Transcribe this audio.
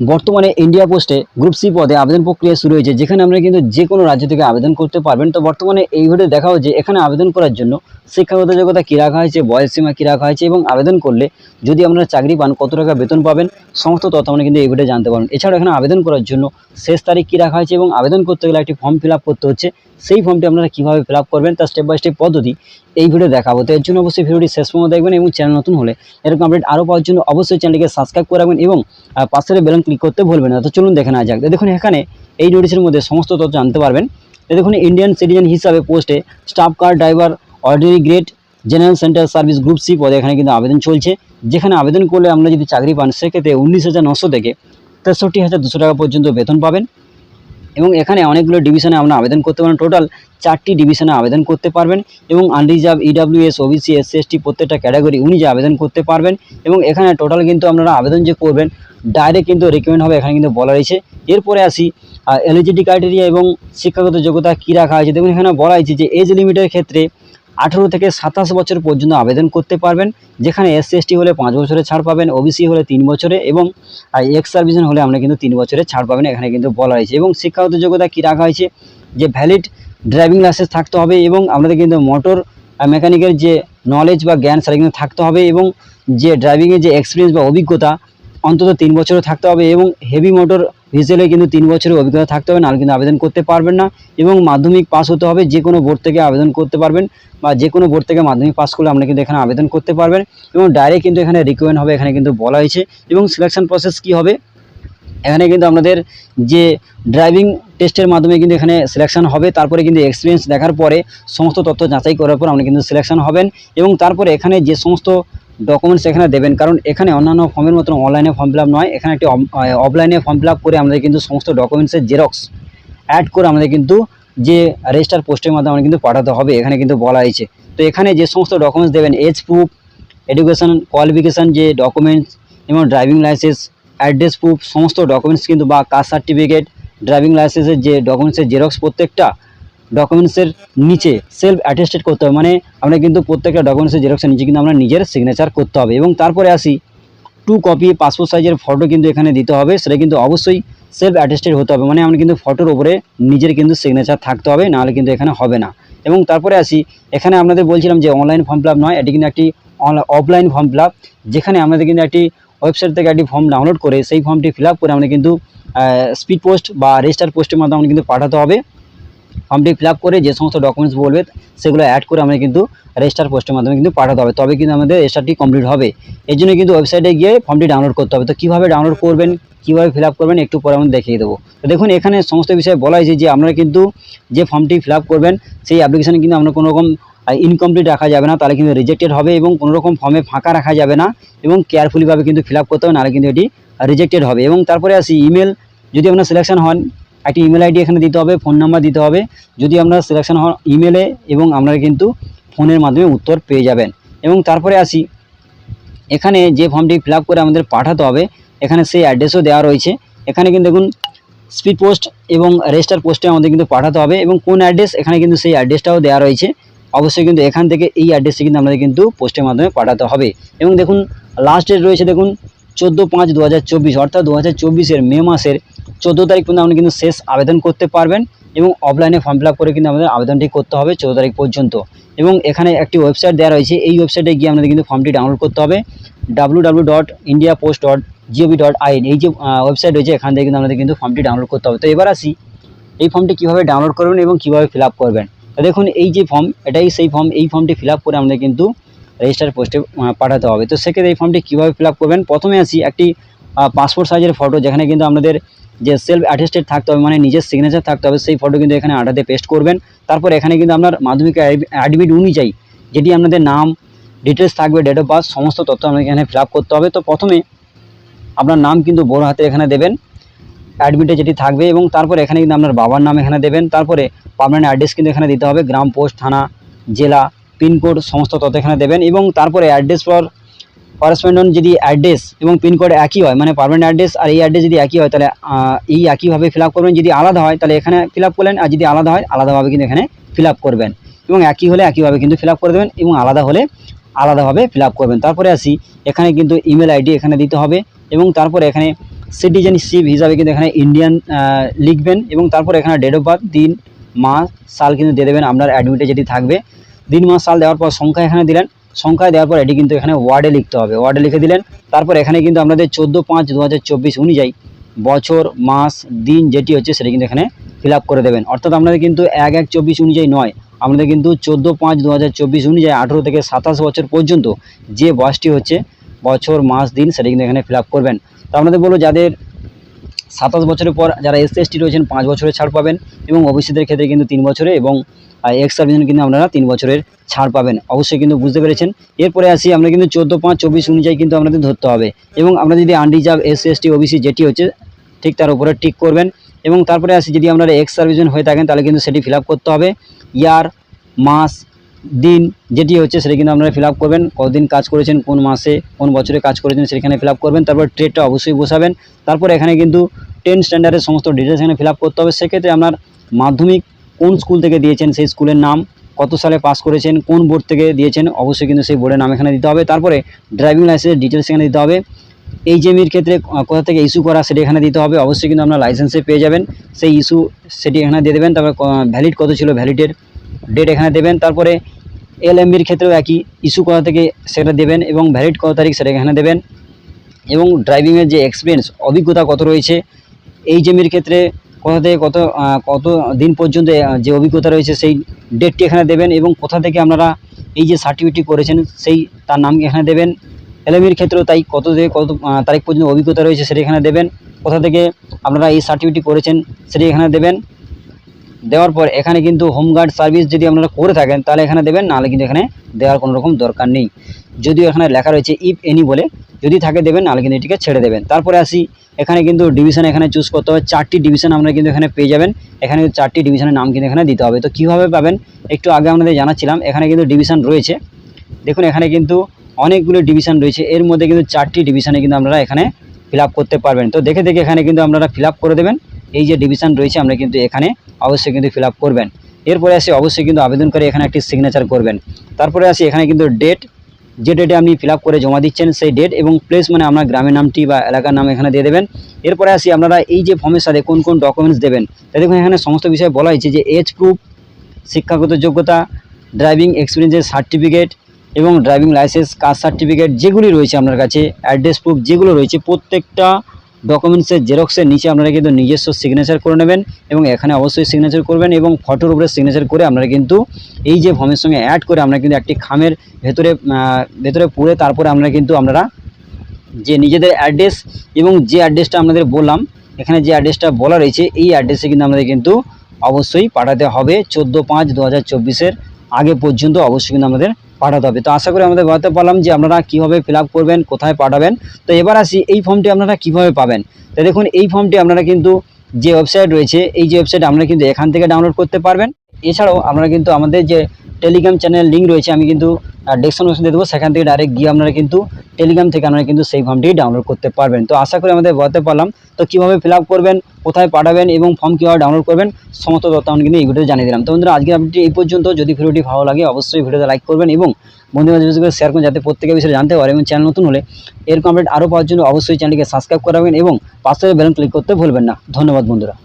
বর্তমানে ইন্ডিয়া পোস্টে group C পদে আবেদন প্রক্রিয়া শুরু হয়েছে, যেখানে আমরা কিন্তু যে কোনো রাজ্য থেকে আবেদন করতে পারবেন। তো বর্তমানে এই ভিডিও দেখাও যে এখানে আবেদন করার জন্য শিক্ষাগত যোগ্যতা কী রাখা হয়েছে, বয়স সীমা কী রাখা হয়েছে এবং আবেদন করলে যদি আপনারা চাকরি পান কত টাকা বেতন পাবেন, সমস্ত তথ্য আমরা কিন্তু এই ভিডিও জানতে পারবেন। এছাড়াও এখানে আবেদন করার জন্য শেষ তারিখ কী রাখা হয়েছে এবং আবেদন করতে গেলে একটি ফর্ম ফিল আপ করতে হচ্ছে, সেই ফর্মটি আপনারা কীভাবে ফিল আপ করবেন তার স্টেপ বাই স্টেপ পদ্ধতি এই ভিডিও দেখাবো। তো এর জন্য অবশ্যই ভিডিওটি শেষ পর্যন্ত দেখবেন এবং চ্যানেল নতুন হলে এরকম আপডেট আরও পাওয়ার জন্য অবশ্যই চ্যানেলটিকে সাবস্ক্রাইব করে রাখবেন এবং পাশের বেল ক্লিক করতে ভুলবেন না। তো চলুন দেখে নেওয়া যাক। দেখুন এখানে এই নোটিশের মধ্যে সমস্ত তথ্য জানতে পারবেন। দেখুন ইন্ডিয়ান সিটিজেন হিসাবে পোস্টে staff car driver ordinary grade general central service group C পদে এখানে কিন্তু আবেদন চলছে, যেখানে আবেদন করলে আমরা যদি চাকরি পান সেক্ষেত্রে 19,900 থেকে 63,200 টাকা পর্যন্ত বেতন পাবেন। এবং এখানে অনেকগুলো ডিভিশনে আপনারা আবেদন করতে পারেন, টোটাল 4টি ডিভিশনে আবেদন করতে পারবেন এবং unreserved, EWS, OBC, SC, ST প্রত্যেকটা ক্যাটাগরি অনুযায়ী আবেদন করতে পারবেন। এবং এখানে টোটাল কিন্তু আপনারা আবেদন যে করবেন ডাইরেক্ট কিন্তু রিকমেন্ড হবে, এখানে কিন্তু বলা রয়েছে। এরপরে আসি এলিজিবিলিটি ক্রাইটেরিয়া এবং শিক্ষাগত যোগ্যতা কী রাখা হয়েছে। দেখুন এখানে বলা হয়েছে যে এজ লিমিটের ক্ষেত্রে 18 থেকে 27 বছর পর্যন্ত আবেদন করতে পারবেন, যেখানে এসসি এসটি হলে 5 বছরের ছাড় পাবেন, ওবিসি হলে 3 বছরে এবং এক্স সার্ভিসম্যান হলে আমরা কিন্তু 3 বছরের ছাড় পাবেন, এখানে কিন্তু বলা হয়েছে। এবং শিক্ষাগত যোগ্যতা কী রাখা হয়েছে যে ভ্যালিড ড্রাইভিং লাইসেন্স থাকতে হবে এবং আপনাদের কিন্তু মোটর মেকানিকের যে নলেজ বা জ্ঞান সেটা কিন্তু থাকতে হবে এবং যে ড্রাইভিংয়ের যে এক্সপিরিয়েন্স বা অভিজ্ঞতা অন্তত 3 বছরও থাকতে হবে এবং হেভি মোটর ভেহিকেলে কিন্তু 3 বছরের অভিজ্ঞতা থাকতে হবে, নাহলে কিন্তু আবেদন করতে পারবেন না। এবং মাধ্যমিক পাস হতে হবে, যে কোনো বোর্ড থেকে আবেদন করতে পারবেন বা যে কোনো বোর্ড থেকে মাধ্যমিক পাস করলে আপনি কিন্তু এখানে আবেদন করতে পারবেন এবং ডাইরেক্ট কিন্তু এখানে রিকমেন্ড হবে, এখানে কিন্তু বলা হয়েছে। এবং সিলেকশন প্রসেস কী হবে, এখানে কিন্তু আপনাদের যে ড্রাইভিং টেস্টের মাধ্যমে কিন্তু এখানে সিলেকশন হবে, তারপরে কিন্তু এক্সপিরিয়েন্স দেখার পরে সমস্ত তথ্য যাচাই করার পর আপনি কিন্তু সিলেকশন হবেন। এবং তারপরে এখানে যে সমস্ত ডকুমেন্টস এখানে দেবেন, কারণ এখানে অন্যান্য ফর্মের মতন অনলাইনে ফর্ম ফিল আপ নয়, এখানে একটি অফলাইনে ফর্ম ফিল আপ করে আমাদের কিন্তু সমস্ত ডকুমেন্টসের জেরক্স অ্যাড করে আমাদের কিন্তু যে রেজিস্টার পোস্টের মাধ্যমে আমাদের কিন্তু পাঠাতে হবে, এখানে কিন্তু বলা হয়েছে। তো এখানে যে সমস্ত ডকুমেন্টস দেবেন, এজ প্রুফ, এডুকেশন কোয়ালিফিকেশান যে ডকুমেন্টস এবং ড্রাইভিং লাইসেন্স, অ্যাড্রেস প্রুফ, সমস্ত ডকুমেন্টস কিন্তু বা কাস্ট সার্টিফিকেট, ড্রাইভিং লাইসেন্সের যে ডকুমেন্টসের জেরক্স প্রত্যেকটা ডকুমেন্টসের নিচে সেলফ অ্যাটেস্টেড করতে হবে, মানে আমরা কিন্তু প্রত্যেকটা ডকুমেন্টসের জেরক্সের নিচে কিন্তু আমরা নিজের সিগনেচার করতে হবে। এবং তারপরে আসি 2 কপি পাসপোর্ট সাইজের ফটো কিন্তু এখানে দিতে হবে, সেটা কিন্তু অবশ্যই সেলফ অ্যাটেস্টেড হতে হবে, মানে আমরা কিন্তু ফটোর উপরে নিজের কিন্তু সিগনেচার থাকতে হবে, নাহলে কিন্তু এখানে হবে না। এবং তারপরে আসি এখানে আপনাদের বলছিলাম যে অনলাইন ফর্ম ফিল আপ নয়, এটি কিন্তু একটি অফলাইন ফর্ম ফিল আপ, যেখানে আমাদের কিন্তু একটি ওয়েবসাইট থেকে একটি ফর্ম ডাউনলোড করে সেই ফর্মটি ফিল আপ করে আমরা কিন্তু স্পিড পোস্ট বা রেজিস্টার পোস্টের মাধ্যমে আমরা কিন্তু পাঠাতে হবে। ফর্মটি ফিল আপ করে যে সমস্ত ডকুমেন্টস বলবে সেগুলো অ্যাড করে আমরা কিন্তু রেজিস্টার পোস্টের মাধ্যমে কিন্তু পাঠাতে হবে, তবে কিন্তু আমাদের রেজিস্টারটি কমপ্লিট হবে। এর জন্য কিন্তু ওয়েবসাইটে গিয়ে ফর্মটি ডাউনলোড করতে হবে। তো কীভাবে ডাউনলোড করবেন, কীভাবে ফিল আপ করবেন একটু পরে আমি দেখিয়ে দেবো। তো দেখুন এখানে সমস্ত বিষয়ে বলা হয়েছে যে আপনারা কিন্তু যে ফর্মটি ফিল আপ করবেন সেই অ্যাপ্লিকেশানে কিন্তু আমরা কোনো রকম ইনকমপ্লিট রাখা যাবে না, তাহলে কিন্তু রিজেক্টেড হবে এবং কোনো রকম ফর্মে ফাঁকা রাখা যাবে না এবং কেয়ারফুলিভাবে কিন্তু ফিল আপ করতে হবে, নাহলে কিন্তু এটি রিজেক্টেড হবে। এবং তারপরে আসি ইমেল, যদি আপনার সিলেকশন হন একটি ইমেল আইডি এখানে দিতে হবে, ফোন নাম্বার দিতে হবে, যদি আপনারা সিলেকশন হন ইমেলে এবং আপনারা কিন্তু ফোনের মাধ্যমে উত্তর পেয়ে যাবেন। এবং তারপরে আসি এখানে যে ফর্মটি ফিল আপ করে আমাদের পাঠাতে হবে, এখানে সেই অ্যাড্রেসও দেওয়া রয়েছে। এখানে কিন্তু দেখুন স্পিড পোস্ট এবং রেজিস্টার পোস্টে আমাদের কিন্তু পাঠাতে হবে এবং কোন অ্যাড্রেস এখানে কিন্তু সেই অ্যাড্রেসটাও দেওয়া রয়েছে। অবশ্যই কিন্তু এখান থেকে এই অ্যাড্রেসে কিন্তু আমাদের কিন্তু পোস্টের মাধ্যমে পাঠাতে হবে। এবং দেখুন লাস্ট ডেট রয়েছে দেখুন 14/5/2024, অর্থাৎ 2024-এর মে মাসের 14 তারিখ পর্যন্ত আপনি কিন্তু শেষ আবেদন করতে পারবেন এবং অফলাইনে ফর্ম ফিল আপ করে কিন্তু আমাদের আবেদনটি করতে হবে 14 তারিখ পর্যন্ত। এবং এখানে একটি ওয়েবসাইট দেওয়া রয়েছে, এই ওয়েবসাইটে গিয়ে আমাদের কিন্তু ফর্মটি ডাউনলোড করতে হবে, www.indiapost.gov.in এই যে ওয়েবসাইট রয়েছে, এখান থেকে কিন্তু আমাদের কিন্তু ফর্মটি ডাউনলোড করতে হবে। তো এবার আসি এই ফর্মটি কীভাবে ডাউনলোড করবেন এবং কীভাবে ফিল আপ করবেন। তো দেখুন এই যে ফর্ম, এটাই সেই ফর্ম, এই ফর্মটি ফিল আপ করে আমাদের কিন্তু রেজিস্টার পোস্টে পাঠাতে হবে। তো সেক্ষেত্রে এই ফর্মটি কীভাবে ফিল আপ করবেন, প্রথমে আসি একটি পাসপোর্ট সাইজের ফটো, যেখানে কিন্তু আমাদের যে সেলফ অ্যাটেস্টেড থাকতে হবে, মানে নিজের সিগনেচার থাকতে হবে, সেই ফটো কিন্তু এখানে আঠাতে পেস্ট করবেন। তারপর এখানে কিন্তু আপনার মাধ্যমিক অ্যাডমিট অনুযায়ী যেটি আপনাদের নাম ডিটেলস থাকবে, ডেট অফ বার্থ, সমস্ত তথ্য আমাদের এখানে ফিল আপ করতে হবে। তো প্রথমে আপনার নাম কিন্তু বড় হাতে এখানে দেবেন, অ্যাডমিটে যেটি থাকবে, এবং তারপর এখানে কিন্তু আপনার বাবার নাম এখানে দেবেন। তারপরে পার্মানেন্ট অ্যাড্রেস কিন্তু এখানে দিতে হবে, গ্রাম, পোস্ট, থানা, জেলা, পিনকোড, সমস্ত তথ্য এখানে দেবেন। এবং তারপরে অ্যাড্রেস ফর করেসপন্ডেন্ট যদি অ্যাড্রেস এবং পিনকোড একই হয়, মানে পার্মানেন্ট অ্যাড্রেস আর এই অ্যাড্রেস যদি একই হয়, তাহলে এই একইভাবে ফিল আপ করবেন। যদি আলাদা হয় তাহলে এখানে ফিল আপ করলেন, আর যদি আলাদা হয় আলাদাভাবে কিন্তু এখানে ফিল আপ করবেন। এবং একই হলে একইভাবে কিন্তু ফিল আপ করে দেবেন এবং আলাদা হলে আলাদাভাবে ফিল আপ করবেন। তারপরে আসি এখানে কিন্তু ইমেল আইডি এখানে দিতে হবে এবং তারপরে এখানে সিটিজেনশিপ হিসাবে কিন্তু এখানে ইন্ডিয়ান লিখবেন এবং তারপর এখানে ডেট অফ বার্থ, দিন মাস সাল কিন্তু দিয়ে দেবেন আপনার অ্যাডমিটে যেটি থাকবে। দিন মাস সাল দেওয়ার পর সংখ্যা এখানে দিলেন, সংখ্যা দেওয়ার পর এটি কিন্তু এখানে ওয়ার্ডে লিখতে হবে, ওয়ার্ডে লিখে দিলেন। তারপর এখানে কিন্তু আপনাদের 14/5/2024 অনুযায়ী বছর মাস দিন যেটি হচ্ছে সেটি কিন্তু এখানে ফিল আপ করে দেবেন। অর্থাৎ আপনাদের কিন্তু 1/1/24 অনুযায়ী নয়, আমাদের কিন্তু 14/5/2024 অনুযায়ী 18 থেকে 27 বছর পর্যন্ত যে বয়সটি হচ্ছে বছর মাস দিন সেটি কিন্তু এখানে ফিল আপ করবেন। তো আপনাদের বলবো যাদের 27 বছরের পর যারা SC/ST রয়েছেন 5 বছরের ছাড় পাবেন এবং ওবিসিদের ক্ষেত্রে কিন্তু 3 বছরে এবং এক্স সার্ভিসম্যান কিন্তু আপনারা 3 বছরের ছাড় পাবেন। অবশ্যই কিন্তু বুঝতে পেরেছেন। এরপরে আসি আমরা কিন্তু 14/5/24 অনুযায়ী কিন্তু আপনাদের ধরতে হবে এবং আমরা যদি আনরিজার্ভ SC/ST OBC যেটি হচ্ছে ঠিক তার উপরে টিক করবেন এবং তারপরে আসি যদি আপনারা এক্স সার্ভিসম্যান হয়ে থাকেন তাহলে কিন্তু সেটি ফিল আপ করতে হবে। ইয়ার মাস দিন যেটি হচ্ছে সেটা কিন্তু আপনারা ফিল আপ করবেন, কতদিন কাজ করেছেন, কোন মাসে কোন বছরে কাজ করেছেন সেখানে ফিল আপ করবেন। তারপর ট্রেডটা অবশ্যই বসাবেন। তারপর এখানে কিন্তু 10 স্ট্যান্ডার্ডের সমস্ত ডিটেলস এখানে ফিল আপ করতে হবে। সেক্ষেত্রে আপনার মাধ্যমিক কোন স্কুল থেকে দিয়েছেন সেই স্কুলের নাম, কত সালে পাস করেছেন, কোন বোর্ড থেকে দিয়েছেন অবশ্যই কিন্তু সেই বোর্ডের নাম এখানে দিতে হবে। তারপরে ড্রাইভিং লাইসেন্সের ডিটেলস এখানে দিতে হবে। এইচএমইর ক্ষেত্রে কোথা থেকে ইস্যু করা সেটি এখানে দিতে হবে। অবশ্যই কিন্তু আপনার লাইসেন্সে পেয়ে যাবেন সেই ইস্যু, সেটি এখানে দিয়ে দেবেন। তারপর ভ্যালিড কত ছিল ভ্যালিডের ডেট এখানে দেবেন। তারপরে LMBর ক্ষেত্রেও একই, ইস্যু কোথা থেকে সেটা দেবেন এবং ভ্যালিড কত তারিখ সেটা এখানে দেবেন এবং ড্রাইভিংয়ের যে এক্সপিরিয়েন্স অভিজ্ঞতা কত রয়েছে, এইচএমইর ক্ষেত্রে কোথা থেকে কত দিন পর্যন্ত যে অভিজ্ঞতা রয়েছে সেই ডেটটি এখানে দেবেন এবং কোথা থেকে আপনারা এই যে সার্টিফিকেটটি করেছেন সেই তার নাম এখানে দেবেন। LMBর ক্ষেত্রেও তাই কত থেকে কত তারিখ পর্যন্ত অভিজ্ঞতা রয়েছে সেটা এখানে দেবেন, কোথা থেকে আপনারা এই সার্টিফিকেটটি করেছেন সেটি এখানে দেবেন। দেওয়ার পর এখানে কিন্তু হোমগার্ড সার্ভিস যদি আপনারা করে থাকেন তাহলে এখানে দেবেন, নাহলে কিন্তু এখানে দেওয়ার কোনো রকম দরকার নেই। যদিও এখানে লেখা রয়েছে ইফ এনি বলে, যদি থাকে দেবেন, নাহলে কিন্তু এটিকে ছেড়ে দেবেন। তারপরে আসি এখানে কিন্তু ডিভিশন এখানে চুজ করতে হবে। 4টি ডিভিশন আমরা কিন্তু এখানে পেয়ে যাবেন। এখানে 4টি ডিভিশনের নাম কিন্তু এখানে দিতে হবে। তো কীভাবে পাবেন একটু আগে আপনাদের জানাচ্ছিলাম। এখানে কিন্তু ডিভিশন রয়েছে, দেখুন এখানে কিন্তু অনেকগুলো ডিভিশন রয়েছে, এর মধ্যে কিন্তু 4টি ডিভিশনে কিন্তু আপনারা এখানে ফিল আপ করতে পারবেন। তো দেখে দেখে এখানে কিন্তু আপনারা ফিল আপ করে দেবেন। এই যে ডিভিশন রয়েছে আমরা কিন্তু এখানে অবশ্যই কিন্তু ফিল আপ করবেন। এরপরে আসি অবশ্যই কিন্তু আবেদনকারী এখানে একটি সিগনেচার করবেন। তারপরে আসি এখানে কিন্তু ডেট, যে ডেটে আপনি ফিল আপ করে জমা দিচ্ছেন সেই ডেট এবং প্লেস মানে আপনার গ্রামের নামটি বা এলাকার নাম এখানে দিয়ে দেবেন। এরপরে আসি আপনারা এই যে ফর্মের সাথে কোন কোন ডকুমেন্টস দেবেন, তা দেখুন এখানে সমস্ত বিষয়ে বলা হয়েছে যে এজ প্রুফ, শিক্ষাগত যোগ্যতা, ড্রাইভিং এক্সপিরিয়েন্সের সার্টিফিকেট এবং ড্রাইভিং লাইসেন্স, কাস্ট সার্টিফিকেট যেগুলি রয়েছে আপনার কাছে, অ্যাড্রেস প্রুফ যেগুলো রয়েছে প্রত্যেকটা ডকুমেন্টসের জেরক্সের নিচে আপনারা কিন্তু নিজস্ব সিগনেচার করে নেবেন এবং এখানে অবশ্যই সিগনেচার করবেন এবং ফটোর উপরে সিগনেচার করে আপনারা কিন্তু এই যে ফর্মের সঙ্গে অ্যাড করে আমরা কিন্তু একটি খামের ভেতরে পুরে তারপরে আমরা কিন্তু আপনারা যে নিজেদের অ্যাড্রেস এবং যে অ্যাড্রেসটা আপনাদের বললাম, এখানে যে অ্যাড্রেসটা বলা রয়েছে এই অ্যাড্রেসে কিন্তু আমাদের কিন্তু অবশ্যই পাঠাতে হবে 14/5/2024 আগে পর্যন্ত অবশ্যই কিন্তু আমাদের পাঠাতে হবে। তো আশা করি আমাদের বলতে পারলাম যে আপনারা কীভাবে ফিল আপ করবেন, কোথায় পাঠাবেন। তো এবার আসি এই ফর্মটি আপনারা কীভাবে পাবেন। তো দেখুন এই ফর্মটি আপনারা কিন্তু যে ওয়েবসাইট রয়েছে, এই যে ওয়েবসাইট আপনারা কিন্তু এখান থেকে ডাউনলোড করতে পারবেন। এছাড়াও আপনারা কিন্তু আমাদের যে টেলিগ্রাম চ্যানেল লিঙ্ক রয়েছে আমি কিন্তু ডেসক্রিপশন দিয়ে দেবো, সেখান থেকে ডাইরেক্ট গিয়ে আপনারা কিন্তু টেলিগ্রাম থেকে আপনারা কিন্তু সেই ফর্মটি ডাউনলোড করতে পারবেন। তো আশা করি আমাদের বলতে পারলাম। তো কীভাবে ফিল আপ করবেন, কোথায় পাঠাবেন এবং ফর্ম কীভাবে ডাউনলোড করবেন সমস্ত তথ্য আমি কিন্তু এই ভিডিওতে জানিয়ে দিলাম। তো বন্ধুরা আজকে আপডেটটি এই পর্যন্ত। যদি ভিডিওটি ভালো লাগে অবশ্যই ভিডিওতে লাইক করবেন এবং বন্ধুদের শেয়ার করুন যাতে প্রত্যেকের বিষয়ে জানতে পারে এবং চ্যানেল নতুন হলে এরকম আপডেট আরও পাওয়ার জন্য অবশ্যই চ্যানেলটিকে সাবস্ক্রাইব করাবেন এবং পাশে বেল ক্লিক করতে ভুলবেন না। ধন্যবাদ বন্ধুরা।